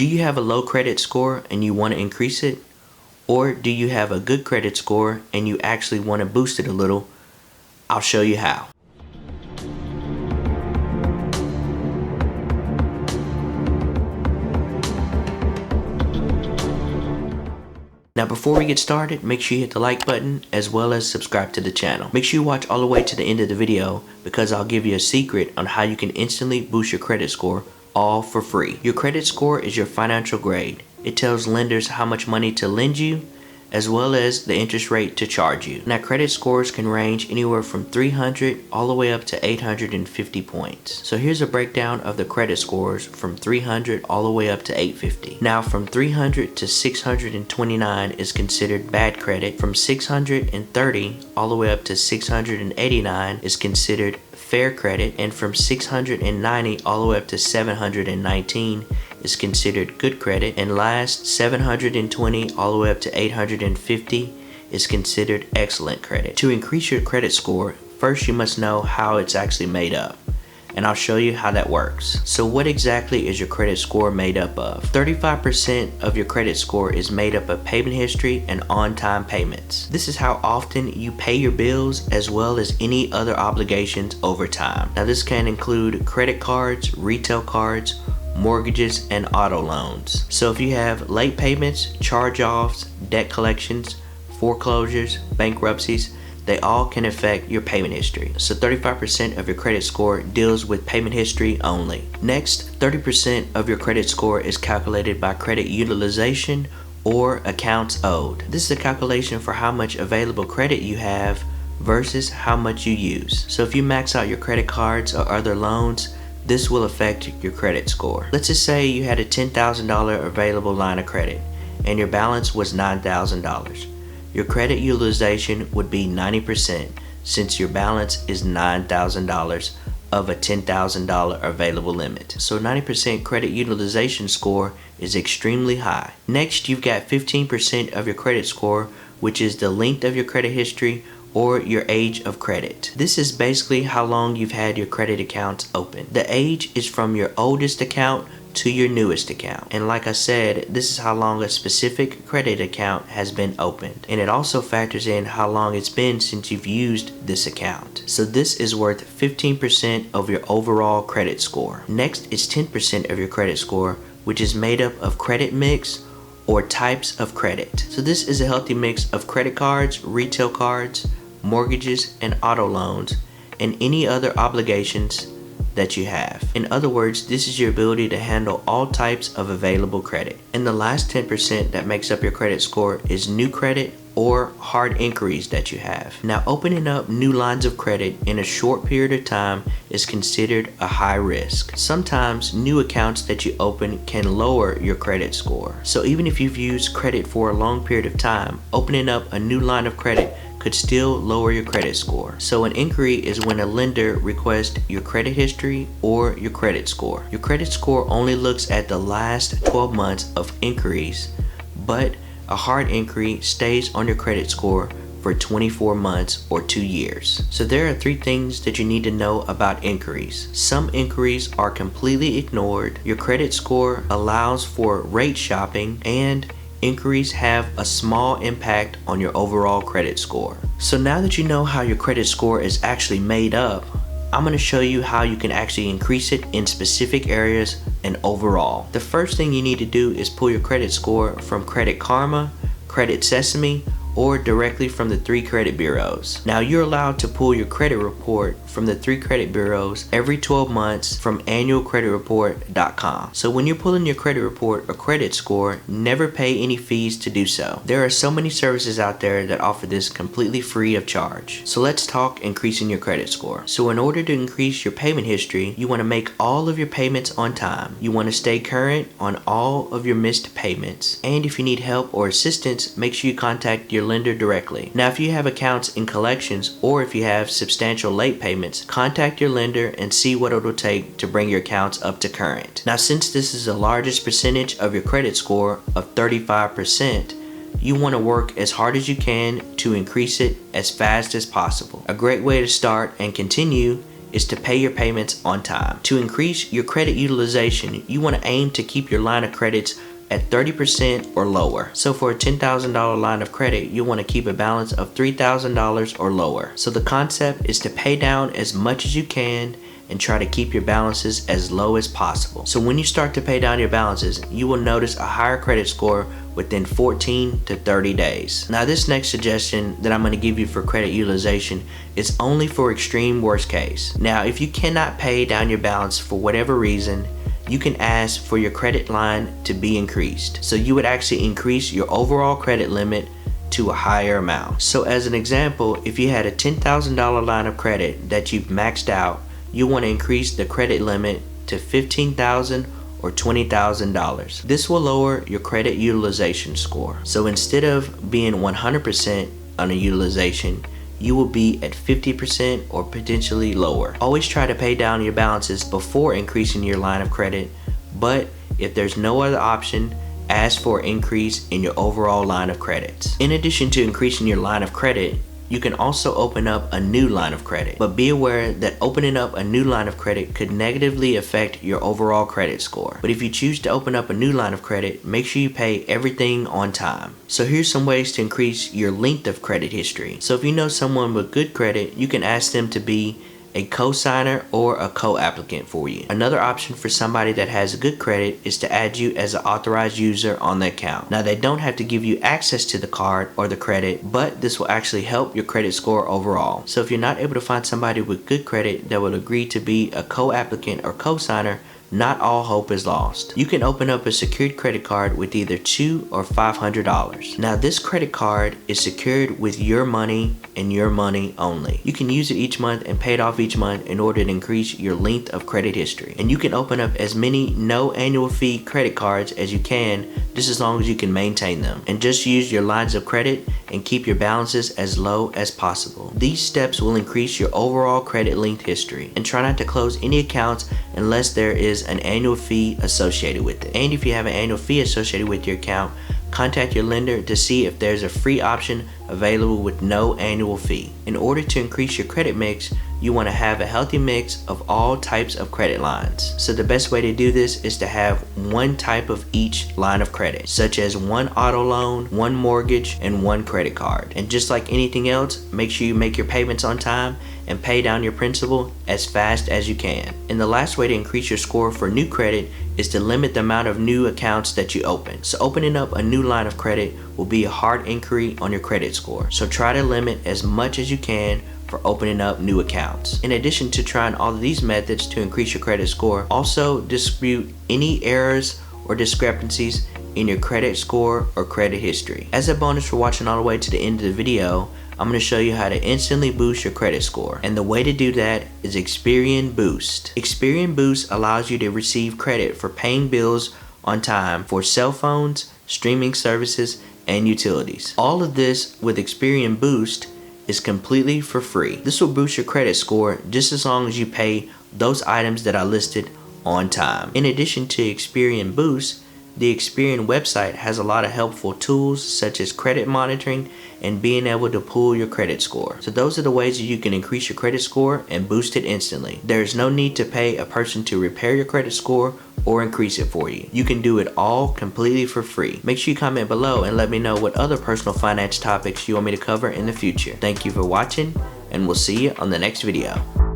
Do you have a low credit score and you want to increase it? Or do you have a good credit score and you actually want to boost it a little? I'll show you how. Now before we get started, make sure you hit the like button as well as subscribe to the channel. Make sure you watch all the way to the end of the video because I'll give you a secret on how you can instantly boost your credit score, all for free. Your credit score is your financial grade. It tells lenders how much money to lend you as well as the interest rate to charge you. Now credit scores can range anywhere from 300 all the way up to 850 points. So here's a breakdown of the credit scores from 300 all the way up to 850. Now from 300 to 629 is considered bad credit. From 630 all the way up to 689 is considered fair credit, and from 690 all the way up to 719 is considered good credit, and last 720 all the way up to 850 is considered excellent credit. To increase your credit score, first you must know how it's actually made up, and I'll show you how that works. So what exactly is your credit score made up of? 35% of your credit score is made up of payment history and on-time payments. This is how often you pay your bills as well as any other obligations over time. Now this can include credit cards, retail cards, mortgages, and auto loans. So if you have late payments, charge-offs, debt collections, foreclosures, bankruptcies, they all can affect your payment history. So 35% of your credit score deals with payment history only. Next, 30% of your credit score is calculated by credit utilization or accounts owed. This is a calculation for how much available credit you have versus how much you use. So if you max out your credit cards or other loans, this will affect your credit score. Let's just say you had a $10,000 available line of credit and your balance was $9,000. Your credit utilization would be 90% since your balance is $9,000 of a $10,000 available limit. So 90% credit utilization score is extremely high. Next, you've got 15% of your credit score, which is the length of your credit history or your age of credit. This is basically how long you've had your credit accounts open. The age is from your oldest account to your newest account. And like I said, this is how long a specific credit account has been opened. And it also factors in how long it's been since you've used this account. So this is worth 15% of your overall credit score. Next is 10% of your credit score, which is made up of credit mix or types of credit. So this is a healthy mix of credit cards, retail cards, mortgages, and auto loans, and any other obligations that you have. In other words, this is your ability to handle all types of available credit. And the last 10% that makes up your credit score is new credit or hard inquiries that you have. Now, opening up new lines of credit in a short period of time is considered a high risk. Sometimes new accounts that you open can lower your credit score. So even if you've used credit for a long period of time, opening up a new line of credit could still lower your credit score. So an inquiry is when a lender requests your credit history or your credit score. Your credit score only looks at the last 12 months of inquiries, but a hard inquiry stays on your credit score for 24 months or 2 years. So there are 3 things that you need to know about inquiries. Some inquiries are completely ignored, your credit score allows for rate shopping, and inquiries have a small impact on your overall credit score. So now that you know how your credit score is actually made up, I'm going to show you how you can actually increase it in specific areas and overall. The first thing you need to do is pull your credit score from Credit Karma, Credit Sesame, or directly from the 3 credit bureaus. Now you're allowed to pull your credit report from the 3 credit bureaus every 12 months from annualcreditreport.com. So when you're pulling your credit report or credit score, never pay any fees to do so. There are so many services out there that offer this completely free of charge. So let's talk increasing your credit score. So in order to increase your payment history, you want to make all of your payments on time. You want to stay current on all of your missed payments. And if you need help or assistance, make sure you contact your lender directly. Now if you have accounts in collections or if you have substantial late payments, contact your lender and see what it'll take to bring your accounts up to current. Now since this is the largest percentage of your credit score of 35%, you want to work as hard as you can to increase it as fast as possible. A great way to start and continue is to pay your payments on time. To increase your credit utilization, you want to aim to keep your line of credits at 30% or lower. So for a $10,000 line of credit, you want to keep a balance of $3,000 or lower. So the concept is to pay down as much as you can and try to keep your balances as low as possible. So when you start to pay down your balances, you will notice a higher credit score within 14 to 30 days. Now this next suggestion that I'm going to give you for credit utilization is only for extreme worst case. Now if you cannot pay down your balance for whatever reason, you can ask for your credit line to be increased. So you would actually increase your overall credit limit to a higher amount. So as an example, if you had a $10,000 line of credit that you've maxed out, you want to increase the credit limit to $15,000 or $20,000. This will lower your credit utilization score. So instead of being 100% on a utilization, you will be at 50% or potentially lower. Always try to pay down your balances before increasing your line of credit, but if there's no other option, ask for an increase in your overall line of credits. In addition to increasing your line of credit, you can also open up a new line of credit, but be aware that opening up a new line of credit could negatively affect your overall credit score. But if you choose to open up a new line of credit, make sure you pay everything on time. So here's some ways to increase your length of credit history. So if you know someone with good credit, you can ask them to be a co-signer or a co-applicant for you. Another option for somebody that has good credit is to add you as an authorized user on the account. Now they don't have to give you access to the card or the credit, but this will actually help your credit score overall. So if you're not able to find somebody with good credit that will agree to be a co-applicant or co-signer, not all hope is lost. You can open up a secured credit card with either $200 or $500. Now this credit card is secured with your money and your money only. You can use it each month and pay it off each month in order to increase your length of credit history. And you can open up as many no annual fee credit cards as you can, just as long as you can maintain them. And just use your lines of credit and keep your balances as low as possible. These steps will increase your overall credit length history. And try not to close any accounts unless there is an annual fee associated with it. And if you have an annual fee associated with your account, contact your lender to see if there's a free option available with no annual fee. In order to increase your credit mix, you want to have a healthy mix of all types of credit lines. So the best way to do this is to have one type of each line of credit, such as one auto loan, one mortgage, and one credit card. And just like anything else, make sure you make your payments on time and pay down your principal as fast as you can. And the last way to increase your score for new credit is to limit the amount of new accounts that you open. So opening up a new line of credit will be a hard inquiry on your credit score. So try to limit as much as you can for opening up new accounts. In addition to trying all of these methods to increase your credit score, also dispute any errors or discrepancies in your credit score or credit history. As a bonus for watching all the way to the end of the video, I'm going to show you how to instantly boost your credit score. And the way to do that is Experian Boost. Experian Boost allows you to receive credit for paying bills on time for cell phones, streaming services, and utilities. All of this with Experian Boost is completely for free. This will boost your credit score just as long as you pay those items that I listed on time. In addition to Experian Boost, the Experian website has a lot of helpful tools such as credit monitoring and being able to pull your credit score. So those are the ways that you can increase your credit score and boost it instantly. There is no need to pay a person to repair your credit score or increase it for you. You can do it all completely for free. Make sure you comment below and let me know what other personal finance topics you want me to cover in the future. Thank you for watching, and we'll see you on the next video.